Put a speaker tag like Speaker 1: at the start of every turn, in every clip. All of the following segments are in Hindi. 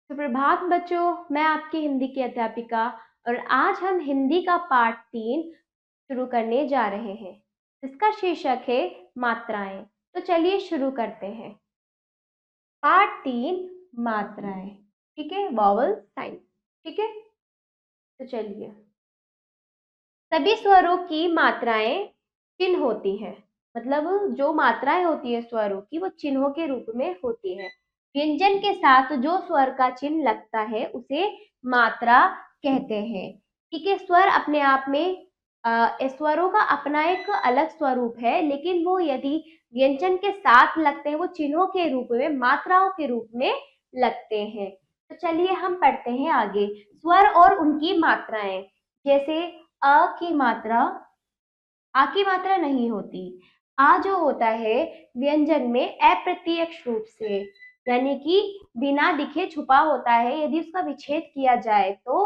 Speaker 1: सुप्रभात बच्चों, मैं आपकी हिंदी की अध्यापिका और आज हम हिंदी का पाठ 3 शुरू करने जा रहे हैं। इसका शीर्षक है मात्राएं। तो चलिए शुरू करते हैं। पाठ 3 मात्राएं। ठीक है, वॉवल साइन। ठीक है, तो चलिए। सभी स्वरों की मात्राएं चिन्ह होती हैं। मतलब जो मात्राएं होती है स्वरों की, वो चिन्हों के रूप में होती है। व्यंजन के साथ जो स्वर का चिन्ह लगता है उसे मात्रा कहते हैं। ठीक है, स्वर अपने आप में स्वरों का अपना एक अलग स्वरूप है, लेकिन वो यदि व्यंजन के साथ लगते हैं, वो चिन्हों के रूप में, मात्राओं के रूप में लगते हैं। तो चलिए हम पढ़ते हैं आगे। स्वर और उनकी मात्राएं। जैसे अ की मात्रा, आ की मात्रा नहीं होती। आ जो होता है व्यंजन में अप्रत्यक्ष रूप से, यानी कि बिना दिखे छुपा होता है। यदि उसका विच्छेद किया जाए तो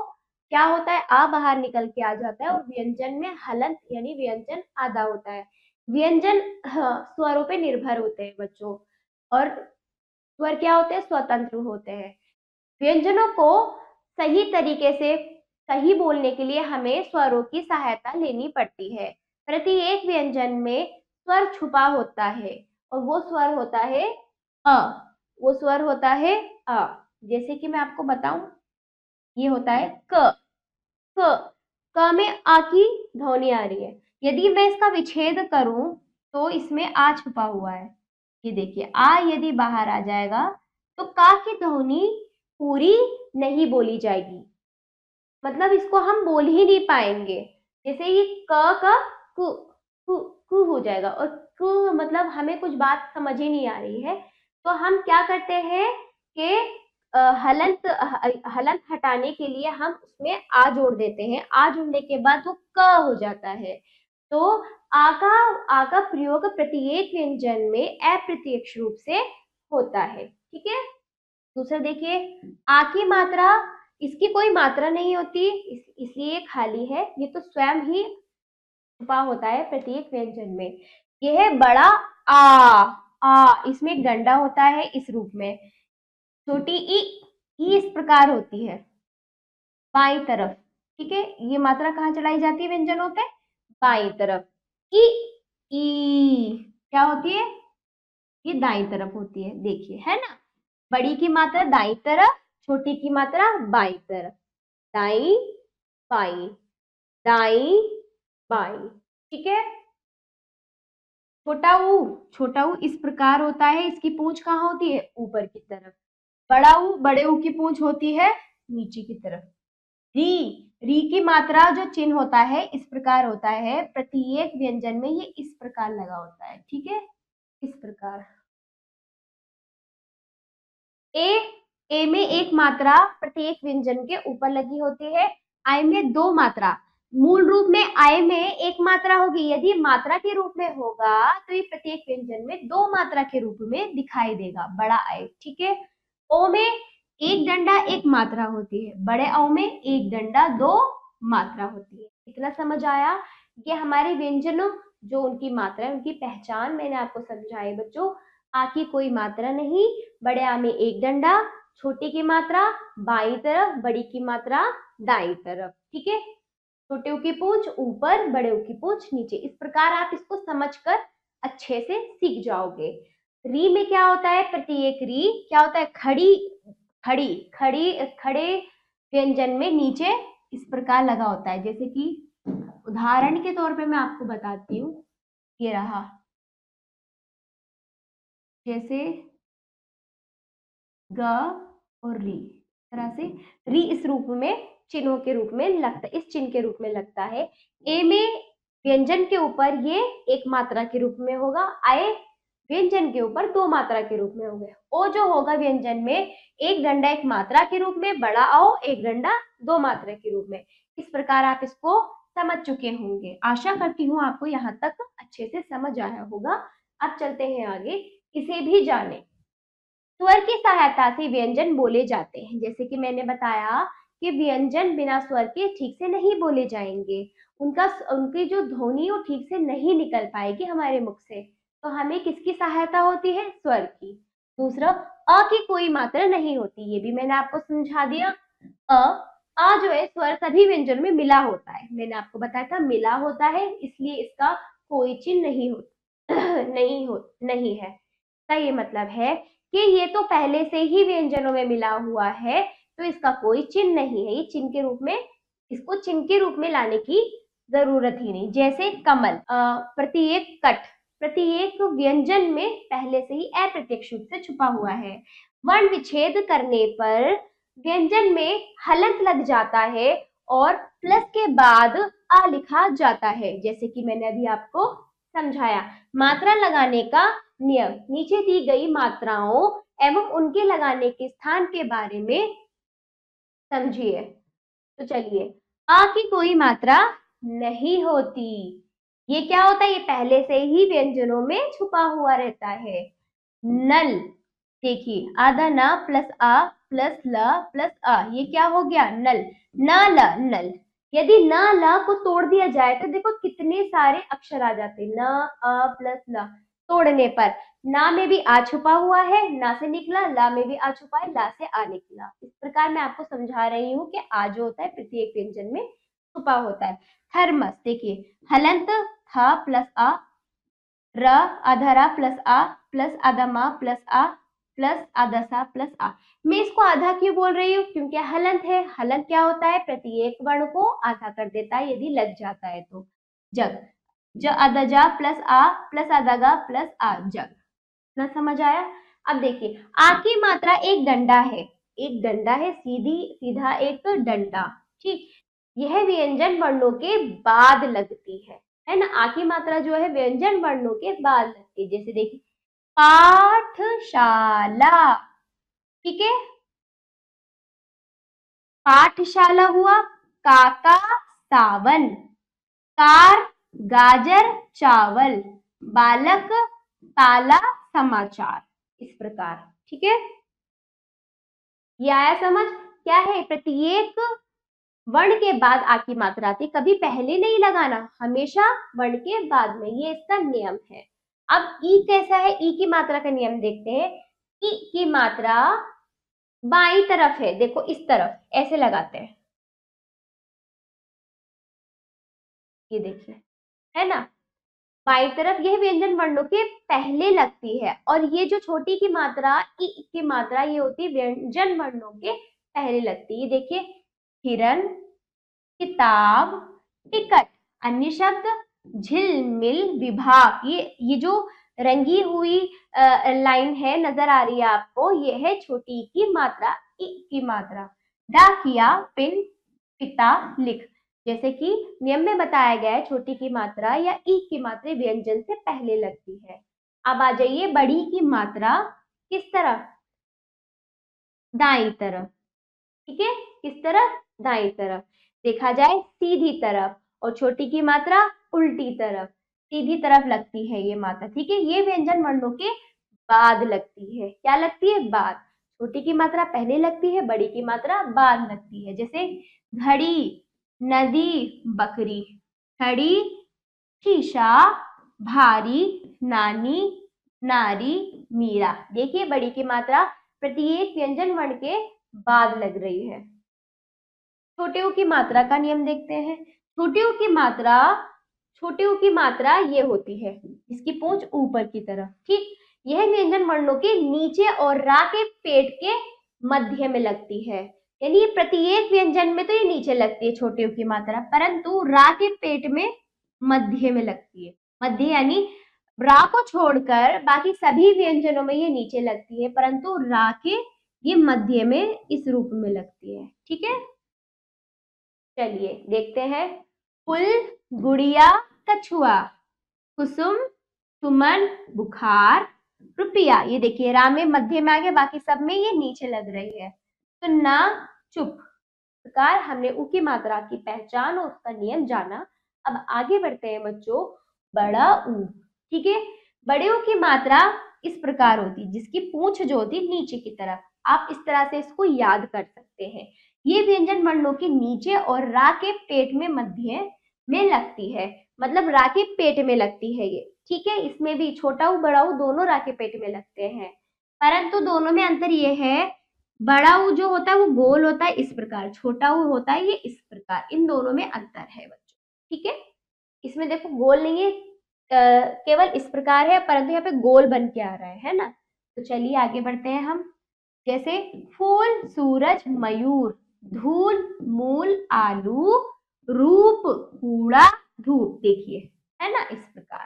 Speaker 1: क्या होता है, आ बाहर निकल के आ जाता है और व्यंजन में हलंत यानी व्यंजन आधा होता है। व्यंजन स्वरों पे निर्भर होते हैं बच्चों, और स्वर क्या होते हैं, स्वतंत्र होते हैं। व्यंजनों को सही तरीके से सही बोलने के लिए हमें स्वरों की सहायता लेनी पड़ती है। प्रत्येक व्यंजन में स्वर छुपा होता है और वो स्वर होता है अ। वो स्वर होता है अ। जैसे कि मैं आपको बताऊं, ये होता है क। क क में आ की ध्वनि आ रही है। यदि मैं इसका विच्छेद करूं तो इसमें आ छुपा हुआ है। ये देखिए, आ यदि बाहर आ जाएगा तो का की ध्वनि पूरी नहीं बोली जाएगी। मतलब इसको हम बोल ही नहीं पाएंगे। जैसे ये क का कु कु कु हो जाएगा, और कु मतलब हमें कुछ बात समझ ही नहीं आ रही है, तो हम क्या करते हैं कि हलंत हटाने के लिए हम उसमें आ जोड़ देते हैं। आ जोड़ने के बाद वो क हो जाता है। तो आ का प्रयोग प्रत्येक व्यंजन में अप्रत्यक्ष रूप से होता है। ठीक है, दूसरा देखिए, आ की मात्रा, इसकी कोई मात्रा नहीं होती, इसलिए खाली है। ये तो स्वयं ही छुपा होता है प्रत्येक व्यंजन में। यह है बड़ा आ इसमें डंडा होता है इस रूप में। छोटी ई इस प्रकार होती है बाईं तरफ। ठीक है, ये मात्रा कहाँ चलाई जाती है व्यंजनों पे, बाईं तरफ। ई ई क्या होती है, ये दाईं तरफ होती है। देखिए, है ना, बड़ी की मात्रा दाईं तरफ, छोटी की मात्रा बाईं तरफ। दाईं बाईं, दाईं बाईं। ठीक है, छोटा ऊ इस प्रकार होता है। इसकी पूंछ कहाँ होती है, ऊपर की तरफ। बड़े ऊ की पूंछ होती है नीचे की तरफ। री री की मात्रा जो चिन्ह होता है इस प्रकार होता है। प्रत्येक व्यंजन में ये इस प्रकार लगा होता है। ठीक है, इस प्रकार। ए ए में एक मात्रा प्रत्येक व्यंजन के ऊपर लगी होती है। आई में दो मात्रा। मूल रूप में आई में एक मात्रा होगी। यदि मात्रा के रूप में होगा तो ये प्रत्येक व्यंजन में दो मात्रा के रूप में दिखाई देगा, बड़ा आई। ठीक है, ओ में एक डंडा एक मात्रा होती है। बड़े औ में एक डंडा दो मात्रा होती है। इतना समझ आया। ये हमारे व्यंजनों, जो उनकी मात्रा है, उनकी पहचान मैंने आपको समझाई बच्चों। आ की कोई मात्रा नहीं, बड़े आ में एक डंडा, छोटी की मात्रा बाईं तरफ, बड़ी की मात्रा दाईं तरफ। ठीक है, छोटे ऊ की पूंछ ऊपर, बड़े ऊ की पूंछ नीचे। इस प्रकार आप इसको समझकर अच्छे से सीख जाओगे। री में क्या होता है, प्रत्येक री क्या होता है, खड़ी खड़ी खड़ी खड़े व्यंजन में नीचे इस प्रकार लगा होता है। जैसे कि उदाहरण के तौर पे मैं आपको बताती हूँ, ये रहा, जैसे ग और री, तरह से री इस रूप में चिन्हों के रूप में लगता है, इस चिन्ह के रूप में लगता है। ए में व्यंजन के ऊपर ये एक मात्रा के रूप में होगा। आए व्यंजन के ऊपर दो मात्रा के रूप में होंगे। ओ जो होगा व्यंजन में एक डंडा एक मात्रा के रूप में, बड़ा आओ एक डंडा दो मात्रा के रूप में। इस प्रकार आप इसको समझ चुके होंगे। आशा करती हूँ आपको यहाँ तक अच्छे से समझ आया होगा। अब चलते हैं आगे, इसे भी जाने। स्वर की सहायता से व्यंजन बोले जाते हैं। जैसे कि मैंने बताया कि व्यंजन बिना स्वर के ठीक से नहीं बोले जाएंगे। उनकी जो ध्वनि वो ठीक से नहीं निकल पाएगी हमारे मुख से। तो हमें किसकी सहायता होती है, स्वर की। दूसरा, अ की कोई मात्रा नहीं होती, ये भी मैंने आपको समझा दिया। आ जो है स्वर सभी व्यंजनों में मिला होता है, मैंने आपको बताया था मिला होता है, इसलिए इसका कोई चिन्ह नहीं हो नहीं है। इसका ये मतलब है कि ये तो पहले से ही व्यंजनों में मिला हुआ है, तो इसका कोई चिन्ह नहीं है, ये चिन्ह के रूप में, इसको चिन्ह के रूप में लाने की जरूरत ही नहीं। जैसे कमल, प्रत्येक कट, प्रत्येक व्यंजन में पहले से ही अप्रत्यक्ष रूप से छुपा हुआ है। वर्ण विच्छेद करने पर व्यंजन में हलंत लग जाता है और प्लस के बाद आ लिखा जाता है, जैसे कि मैंने अभी आपको समझाया। मात्रा लगाने का नियम, नीचे दी गई मात्राओं एवं उनके लगाने के स्थान के बारे में समझिए। तो चलिए, आ की कोई मात्रा नहीं होती, ये क्या होता है, ये पहले से ही व्यंजनों में छुपा हुआ रहता है। नल, देखिए आधा न प्लस आ प्लस ल प्लस आ, ये क्या हो गया, नल। न ल, नल। यदि न ल को तोड़ दिया जाए तो देखो कितने सारे अक्षर आ जाते, न अ प्लस ल। तोड़ने पर ना में भी आ छुपा हुआ है, ना से निकला, ला में भी आ छुपा है, ला से आ निकला। इस प्रकार मैं आपको समझा रही हूँ कि आ जो होता है प्रत्येक व्यंजन में छुपा होता है। थर्मस, देखिए हलंत थ प्लस आ, र आधा रा प्लस आ प्लस आधा मा प्लस आ प्लस आधा सा प्लस आ। मैं इसको आधा क्यों बोल रही हूँ, क्योंकि हलंत है। हलंत क्या होता है, प्रत्येक वर्ण को आधा कर देता है यदि लग जाता है तो। जग, ज आधा जा प्लस आ प्लस आधा गा प्लस आ, जग। ना समझ आया। अब देखिए, आ की मात्रा एक डंडा है, एक डंडा है, सीधा एक डंडा, ठीक। यह व्यंजन वर्णों के बाद लगती है ना। आ की मात्रा जो है व्यंजन वर्णों के बाद लगती है। जैसे देखिए, पाठशाला, ठीक है, पाठशाला हुआ। काका सावन, कार गाजर चावल, बालक ताला समाचार, इस प्रकार, ठीक है। ये आया समझ। क्या है, प्रत्येक वर्ण के बाद आ की मात्रा आती, कभी पहले नहीं लगाना, हमेशा वर्ण के बाद में, ये इसका नियम है। अब ई कैसा है, ई की मात्रा का नियम देखते हैं। ई की मात्रा बाईं तरफ है, देखो इस तरफ ऐसे लगाते हैं, ये देखिए, है ना, बाईं तरफ। यह व्यंजन वर्णों के पहले लगती है, और ये जो छोटी की मात्रा ई की मात्रा ये होती है व्यंजन वर्णों के पहले लगती है। ये देखिए, हिरन, किताब, टिकट, अन्य शब्द, झिलमिल, विभाग। ये जो रंगी हुई लाइन है नजर आ रही है आपको, ये है छोटी की मात्रा, ई की मात्रा। डाकिया, पिन, पिता, लिख। जैसे कि नियम में बताया गया है, छोटी की मात्रा या ई की मात्रा व्यंजन से पहले लगती है। अब आ जाइए बड़ी की मात्रा, किस तरफ, दाईं तरफ, ठीक है, किस तरफ, दाईं तरफ। देखा जाए सीधी तरफ, और छोटी की मात्रा उल्टी तरफ, सीधी तरफ लगती है ये मात्रा, ठीक है। ये व्यंजन वर्णों के बाद लगती है, क्या लगती है, बाद। छोटी की मात्रा पहले लगती है, बड़ी की मात्रा बाद लगती है। जैसे घड़ी, नदी, बकरी। घड़ी, शीशा, भारी, नानी, नारी, मीरा। देखिए बड़ी की मात्रा प्रत्येक व्यंजन वर्ण के बाद लग रही है। छोटे ऊ की मात्रा का नियम देखते हैं। छोटे ऊ की मात्रा, छोटे ऊ की मात्रा ये होती है, इसकी पूंछ ऊपर की तरफ, ठीक। यह व्यंजन वर्णों के नीचे और रा के पेट के मध्य में लगती है। यानी प्रत्येक व्यंजन में तो ये नीचे लगती है छोटे ऊ की मात्रा, परंतु रा के पेट में मध्य में लगती है। मध्य यानी रा को छोड़कर बाकी सभी व्यंजनों में ये नीचे लगती है, परंतु रा के ये मध्य में इस रूप में लगती है, ठीक है। चलिए देखते हैं। फुल, गुड़िया, कछुआ, कुसुम, सुमन, बुखार, रुपया। ये देखिए रा में मध्य में आ गया, बाकी सब में ये नीचे लग रही है। सुनना, चुप। प्रकार हमने उ की मात्रा की पहचान और उसका नियम जाना। अब आगे बढ़ते हैं बच्चों, बड़ा ऊ, ठीक है। बड़े ऊ की मात्रा इस प्रकार होती, जिसकी पूंछ जो होती नीचे की तरफ। आप इस तरह से इसको याद कर सकते हैं। ये व्यंजन वर्णों के नीचे और रा के पेट में मध्य में लगती है, मतलब रा के पेट में लगती है ये, ठीक है। इसमें भी छोटा ऊ बड़ा ऊ दोनों रा के पेट में लगते हैं, परंतु दोनों में अंतर ये है, बड़ा ऊ जो होता है वो गोल होता है इस प्रकार, छोटा ऊ होता है ये इस प्रकार, इन दोनों में अंतर है बच्चों। ठीक है, इसमें देखो गोल नहीं है, केवल इस प्रकार है, परंतु यहाँ पे गोल बन के आ रहा है ना। तो चलिए आगे बढ़ते हैं हम। जैसे फूल, सूरज, मयूर, धूल, मूल, आलू, रूप, कूड़ा, धूप, देखिए है ना इस प्रकार।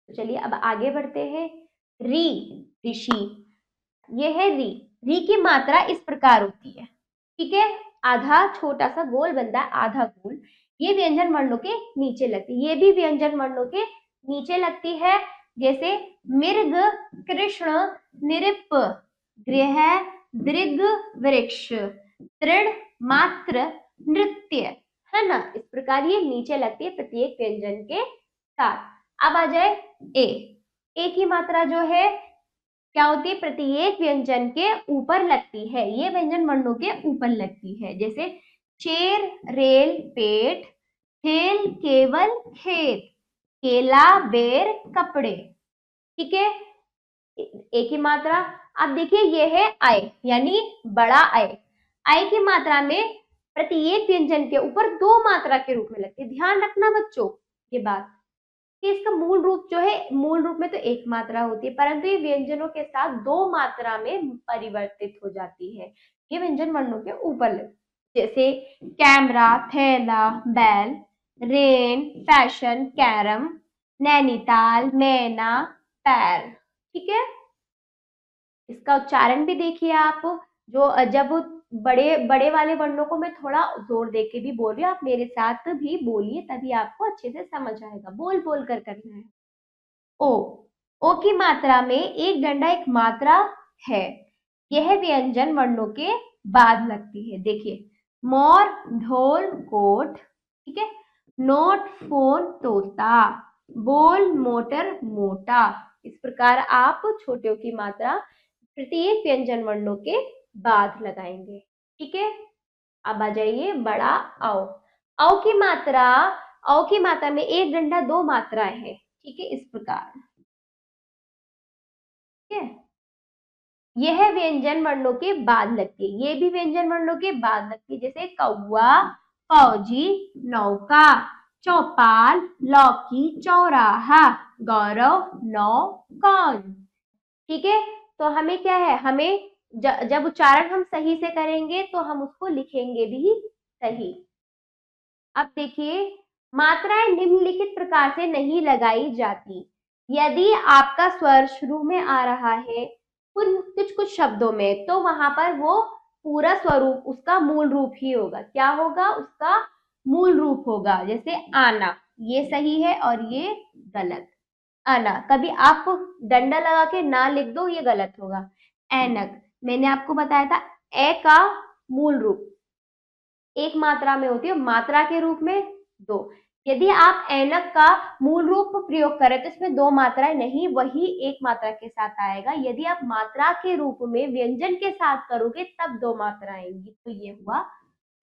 Speaker 1: तो चलिए अब आगे बढ़ते हैं। री, ऋषि, ये है री। री की मात्रा इस प्रकार होती है, ठीक है, आधा छोटा सा गोल बनता है, आधा गोल। ये व्यंजन वर्णों के नीचे लगती है, ये भी व्यंजन वर्णों के नीचे लगती है। जैसे मृग, कृष्ण, निरिप, गृह, दृग, वृक्ष, तृण, मात्र, नृत्य, है ना इस प्रकार ये नीचे लगती है प्रत्येक व्यंजन के साथ। अब आ जाए ए। ए की मात्रा जो है क्या होती है, प्रत्येक व्यंजन के ऊपर लगती है, ये व्यंजन वर्णों के ऊपर लगती है। जैसे शेर, रेल, पेट, खेल, केवल, खेत, केला, बेर, कपड़े। ठीक है, एक ही मात्रा। अब देखिए ये है आय, यानी बड़ा आय। आय की मात्रा में प्रत्येक व्यंजन के ऊपर दो मात्रा के रूप में लगती है। ध्यान रखना बच्चों ये बात कि इसका मूल रूप जो है, मूल रूप में तो एक मात्रा होती है, परंतु ये व्यंजनों के साथ दो मात्रा में परिवर्तित हो जाती है। ये व्यंजन वर्णों के ऊपर जैसे कैमरा, थैला, बैल, रेन, फैशन, कैरम, नैनीताल, मैना, पैर। ठीक है, इसका उच्चारण भी देखिए आप, जो जब बड़े बड़े वाले वर्णों को मैं थोड़ा जोर दे के भी बोल रही हूँ, आप मेरे साथ भी बोलिए तभी आपको अच्छे से समझ आएगा, बोल बोल कर करना है। ओ, ओ की मात्रा में एक डंडा एक मात्रा है, यह व्यंजन वर्णों के बाद लगती है। देखिए मोर, ढोल, कोट, ठीक है, नोट, फोन, तोता, बोल, मोटर, मोटा। इस प्रकार आप छोटे की मात्रा प्रत्येक व्यंजन वर्णों के बाद लगाएंगे। ठीक है, अब आ जाइए बड़ा औ। औ की मात्रा, औ की मात्रा में एक डंडा दो मात्राएं हैं, ठीक है इस प्रकार। ठीक है, यह व्यंजन वर्णों के बाद लगती है, ये भी व्यंजन वर्णों के बाद लगती है। जैसे कौवा, फौजी, नौका, चौपाल, लौकी, चौराहा, गौरव, नौ, कौन। ठीक है, तो हमें क्या है, हमें जब उच्चारण हम सही से करेंगे तो हम उसको लिखेंगे भी सही। अब देखिए, मात्राएं निम्नलिखित प्रकार से नहीं लगाई जाती। यदि आपका स्वर शुरू में आ रहा है कुछ कुछ शब्दों में, तो वहां पर वो पूरा स्वरूप उसका मूल रूप ही होगा। क्या होगा, उसका मूल रूप होगा। जैसे आना, ये सही है और ये गलत। आना, कभी आप डंडा लगा के ना लिख दो, ये गलत होगा। ऐनक, मैंने आपको बताया था ए का मूल रूप एक मात्रा में होती है, मात्रा के रूप में दो। यदि आप ऐनक का मूल रूप प्रयोग करें तो इसमें दो मात्राएं नहीं, वही एक मात्रा के साथ आएगा। यदि आप मात्रा के रूप में व्यंजन के साथ करोगे तब दो मात्रा आएंगी, तो ये हुआ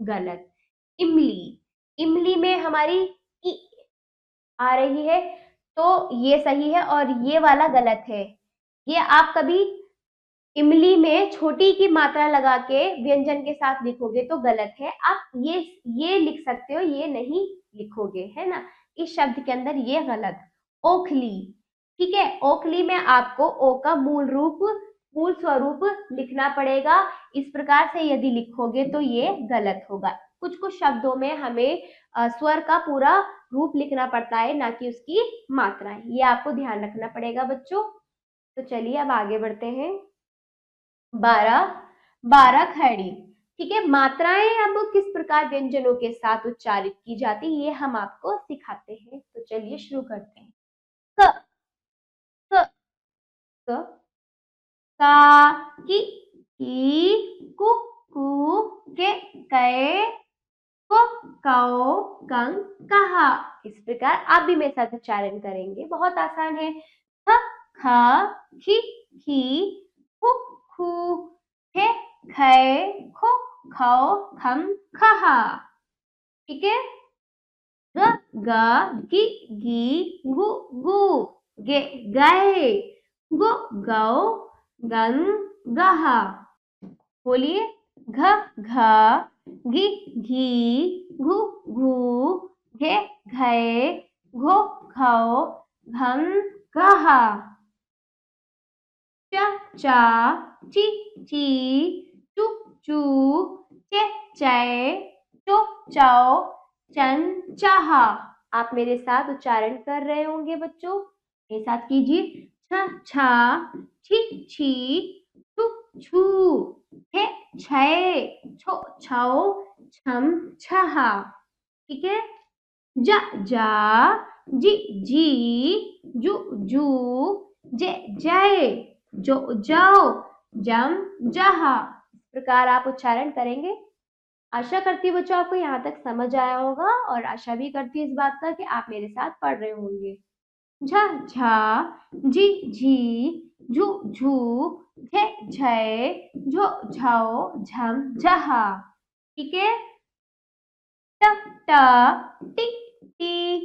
Speaker 1: गलत। इमली, इमली में हमारी ई आ रही है, तो ये सही है और ये वाला गलत है। ये आप कभी इमली में छोटी की मात्रा लगा के व्यंजन के साथ लिखोगे तो गलत है। आप ये लिख सकते हो, ये नहीं लिखोगे, है ना, इस शब्द के अंदर ये गलत। ओखली, ठीक है, ओखली में आपको ओ का मूल रूप, मूल स्वरूप लिखना पड़ेगा। इस प्रकार से यदि लिखोगे तो ये गलत होगा। कुछ कुछ शब्दों में हमें स्वर का पूरा रूप लिखना पड़ता है, ना कि उसकी मात्राएं। ये आपको ध्यान रखना पड़ेगा बच्चों। तो चलिए अब आगे बढ़ते हैं। 12, 12 खड़ी। ठीक है, मात्राएं अब किस प्रकार व्यंजनों के साथ उच्चारित की जाती है ये हम आपको सिखाते हैं। तो चलिए शुरू करते हैं। क, क, क, का, की, कु, के, कै, को, कौ, कं, कहा। इस प्रकार आप भी मेरे साथ उच्चारण करेंगे, बहुत आसान है। ख, ख, खी, खु, खू, खे, खे, खो, खौ, खम, खहा। ठीक है, ग, ग, गी, गु, गे, गए, गो, गौ, गंग, गहा। बोलिए, घ घ, घी घी, घु घू, घे घे, घो घौ, घम घहा। च चा, ची ची, चू चू, चे चे, चो चौ, चन चाहा। आप मेरे साथ उच्चारण कर रहे होंगे बच्चों, मेरे साथ कीजिए। छ छा, छी छी, छू छू, छे छे, छो छौ, छम छहा। ठीक है। जा जा, जी जी, जू जू, जे जय, जो जाओ, जम जहा। इस प्रकार आप उच्चारण करेंगे। आशा करती हूँ बच्चों आपको यहाँ तक समझ आया होगा, और आशा भी करती हूँ इस बात का कि आप मेरे साथ पढ़ रहे होंगे। झा झा, जी झी, झू झू, झे झे, झो झौ, झम झहा। ठीक है। ट ट, टी टी,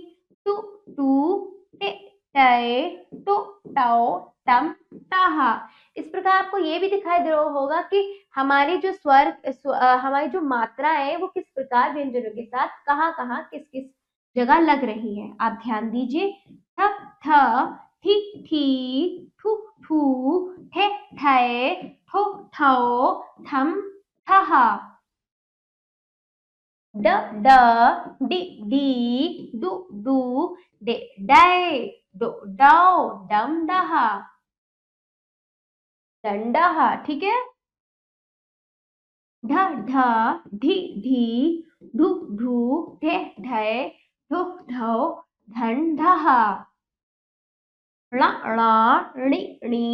Speaker 1: टू टू, टे टे, टो टौ, टम टाहा। इस प्रकार आपको ये भी दिखाई दे रहा होगा कि हमारी जो हमारी जो मात्रा है वो किस प्रकार व्यंजनों के साथ कहाँ कहाँ किस किस जगह लग रही है। आप ध्यान दीजिए। थ थ, थी थी, थू थू, थे थे, थो थौ, थम थहा। ड ड, डी डी, डू डू, डे डे, डो डौ, डम डहा, डंडहा। ठीक है। ढ ढ, ढी ढी, ढू ढू, ढे ढे, ढो ढौ, धन ढहा। ण ण, णी णी,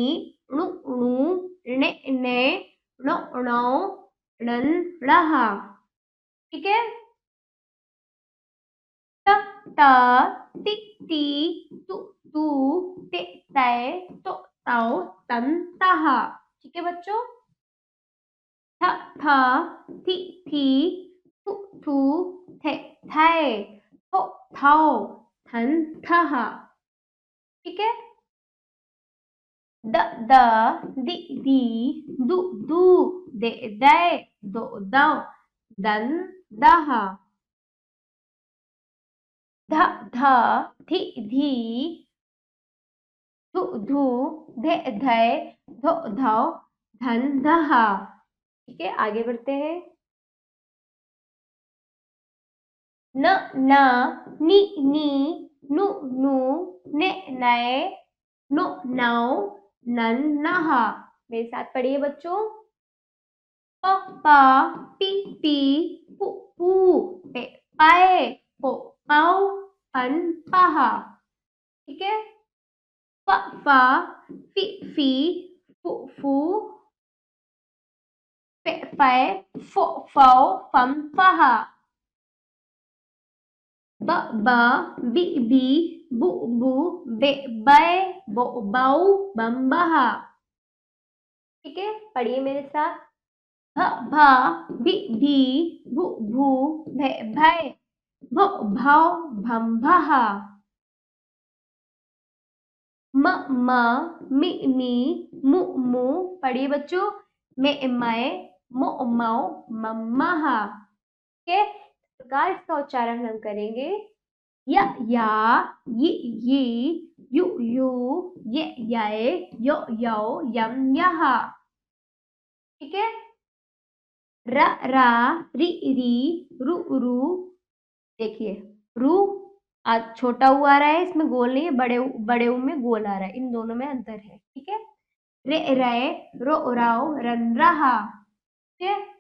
Speaker 1: णु णु, णे ने, णो णौ, णन णहा। ठीक है। त त, ति ती, तु तू, ते तै, तो तौ, तन तहा। ठीक है बच्चों। थ थ, थि थी, थु थू, थे थे, थो थौ, थन थहा। ठीक है। द द, दि दी, दु दू, दे दे, दो दौ, दन दहा। ध ध, धि धी, धु धू, धे धे, धो धौ, धन दहा। ठीक है। आगे बढ़ते हैं। न न, नि नी, नु नु, ने ने, नो नौ, नन नहा। मेरे साथ पढ़िए बच्चों। प प, पी पी, पु पू, पे पाए, पो पाओ, पन पहा। ठीक है। फ फ, फी फी, फू फू, पे पे, फो फौ, फम फहा। ब ब, बी बी, बु बू, बे बै, बो बौ, बम बहा। ठीक है। पढ़िए मेरे साथ। भ भ, भी भी, भू भू, भे भै, भो भौ, भम भहा। म म, मी मी, मु मू। पढ़िए बच्चों। मे मै, मो मौ, मम महा। ठीक है। इस प्रकार इसका उच्चारण हम करेंगे। या यी, यू यू, ये यो यौ, यम यहा। ठीक है। र रा, री री, रु रू। देखिए, रू आज छोटा ऊ आ रहा है, इसमें गोल नहीं है, बड़े ऊ में गोल आ रहा है, इन दोनों में अंतर है। ठीक है। रे रे, रो राव, रन रहा। ठीक है।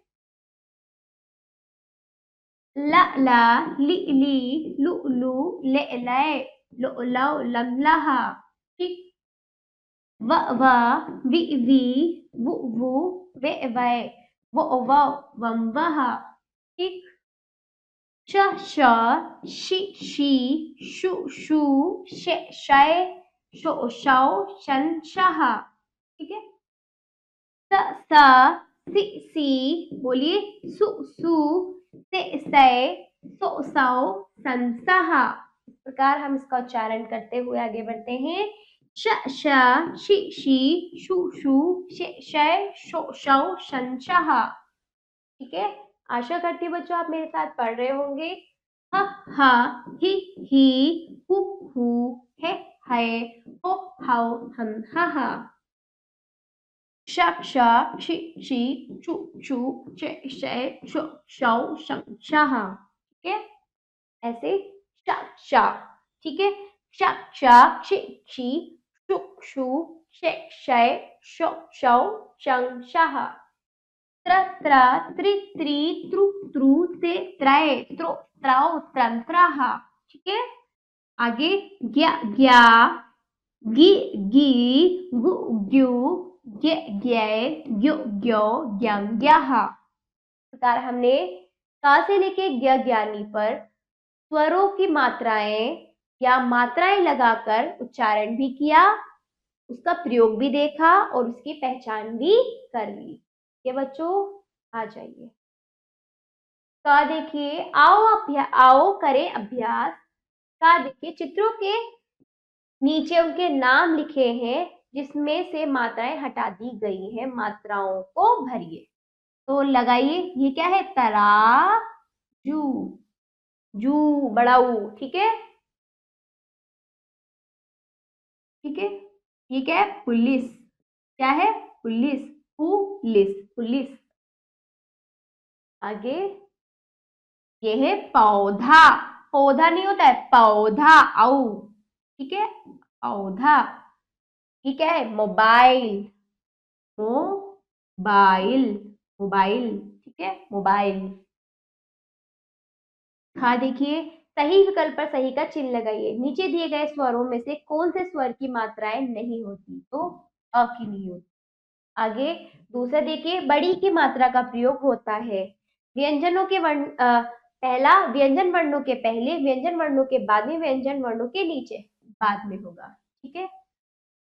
Speaker 1: ला ला, ली ली, लू लू, ले ले, लो लो, लम लहा। ठीक। व व, वी वी, वु वू, वे वे, वो वो, वम वहा। ठीक। श श, शी शी, शु शू, शे शय, शो शौ, शन शहा। ठीक है। स स, सी सी, बोलिए, सु सु, से से, सो सौ, सन सहा। इस प्रकार हम इसका उच्चारण करते हुए आगे बढ़ते हैं। श श शि शी शु शु शय शो शौ शंशः। ठीक है, आशा करती हूँ बच्चों आप मेरे साथ पढ़ रहे होंगे। ह हा हि ही हु हु हे है हो हाउ हम हा हा। श श शि शी छु छु शे शय शो शौ शं शः। ठीक है, ऐसे श श। ठीक है, श श शि शी शु शु शे शय शो शौ शं शः। त्र त्र त्रि त्रित्रुत्रु ते त्रय त्रो त्रौ त्रं त्रः। ठीक है, आगे ग्या ग्या गी गी गु ग्यू गे ग्ये ग्यो ग्यो ग्यं ग्याः। प्रकार हमने का से लेके ज्ञ ज्ञानी पर स्वरों की मात्राएं या मात्राएं लगाकर उच्चारण भी किया, उसका प्रयोग भी देखा और उसकी पहचान भी कर ली। ये बच्चों आ जाइए, का देखिए, आओ करें अभ्यास। का देखिए, चित्रों के नीचे उनके नाम लिखे हैं जिसमें से मात्राएं हटा दी गई हैं, मात्राओं को भरिए। तो लगाइए, ये क्या है, तराजू, जू बड़ा ऊ। ठीक है, ठीक है, ये क्या है, पुलिस। क्या है, पुलिस, पुलिस पुलिस। आगे ये है पौधा, पौधा नहीं होता है, पौधा औ। ठीक है, पौधा। ये क्या है, मोबाइल, मोबाइल मोबाइल। ठीक है, मोबाइल। हाँ देखिए, सही विकल्प पर सही का चिन्ह लगाइए। नीचे दिए गए स्वरों में से कौन से स्वर की मात्राएं नहीं होती, तो अ की नहीं होती। आगे दूसरा देखिए, बड़ी की मात्रा का प्रयोग होता है व्यंजनों के वर्ण पहला व्यंजन वर्णों के पहले, व्यंजन वर्णों के बाद में, व्यंजन वर्णों के नीचे, बाद में होगा। ठीक है,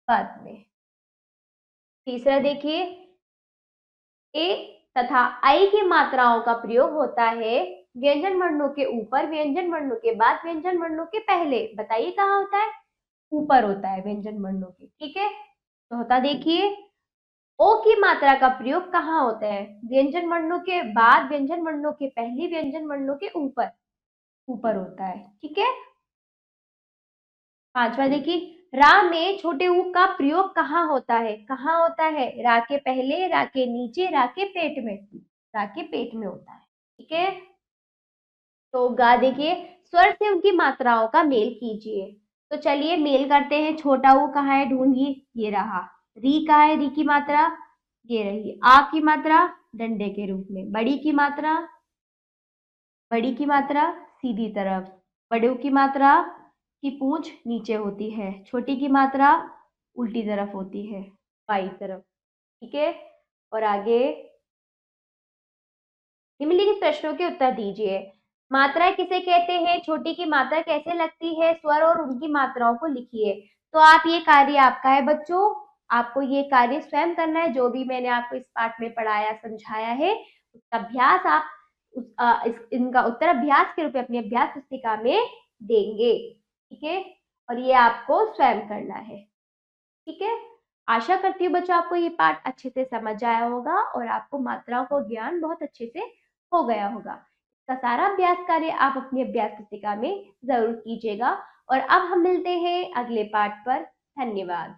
Speaker 1: बाद में। तीसरा देखिए, ए तथा आई की मात्राओं का प्रयोग होता है व्यंजन वर्णों के ऊपर, व्यंजन वर्णों के बाद, व्यंजन वर्णों के पहले। बताइए कहाँ होता है, ऊपर होता है व्यंजन वर्णों के। ठीक है, तो होता देखिए, ओ की मात्रा का प्रयोग कहाँ होता है, व्यंजन वर्णों के बाद, व्यंजन वर्णों के पहले, व्यंजन वर्णों के ऊपर, ऊपर होता है। ठीक है, पांचवा देखिए, रा में छोटे ऊ का प्रयोग कहाँ होता है, कहाँ होता है, रा के पहले, रा के नीचे, रा के पेट में, रा के पेट में होता है। ठीक है, तो गा देखिए, स्वर से उनकी मात्राओं का मेल कीजिए। तो चलिए मेल करते हैं। छोटा ऊ कहाँ है, ढूंढिए, ये रहा। री कहाँ है, री की मात्रा ये रही। आ की मात्रा डंडे के रूप में। बड़ी की मात्रा, बड़ी की मात्रा सीधी तरफ। बड़े की मात्रा की पूंछ नीचे होती है। छोटी की मात्रा उल्टी तरफ होती है, बाई तरफ। ठीक है, और आगे निम्नलिखित प्रश्नों के उत्तर दीजिए। मात्राएं किसे कहते हैं, छोटी की मात्रा कैसे लगती है, स्वर और उनकी मात्राओं को लिखिए। तो आप ये कार्य आपका है बच्चों, आपको ये कार्य स्वयं करना है। जो भी मैंने आपको इस पाठ में पढ़ाया समझाया है, उसका अभ्यास आप इनका उत्तर अभ्यास के रूप में अपनी अभ्यास पुस्तिका में देंगे। ठीक है, और ये आपको स्वयं करना है। ठीक है, आशा करती हूँ बच्चों आपको ये पाठ अच्छे से समझ आया होगा और आपको मात्राओं को ज्ञान बहुत अच्छे से हो गया होगा। इसका सारा अभ्यास कार्य आप अपनी अभ्यास पुस्तिका में जरूर कीजिएगा। और अब हम मिलते हैं अगले पाठ पर। धन्यवाद।